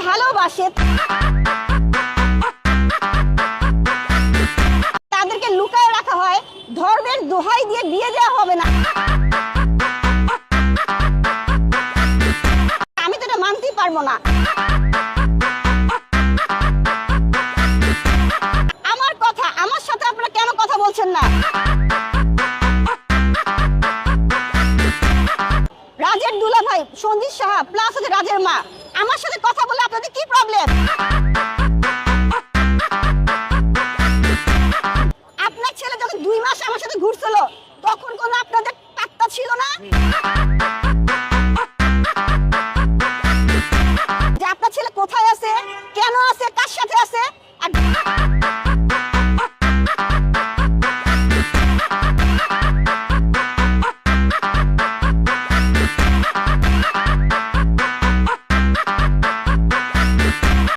ভালোবাসে তাদেরকে লুকায় রাখা হয়, ধর্মের দোহাই দিয়ে বিয়ে দেওয়া হবে না। আমি তো এটা মানতেই পারবো না। আমার কথা, আমার সাথে আপনারা কেন কথা বলছেন না? রাজের দুলাভাই সঞ্জিত সাহা প্লাস হচ্ছে রাজের মা, আমার সাথে কথা বলে আপনাদের কি প্রবলেম? আপনার ছেলে যখন 2 মাস আমার সাথে ঘুরছিল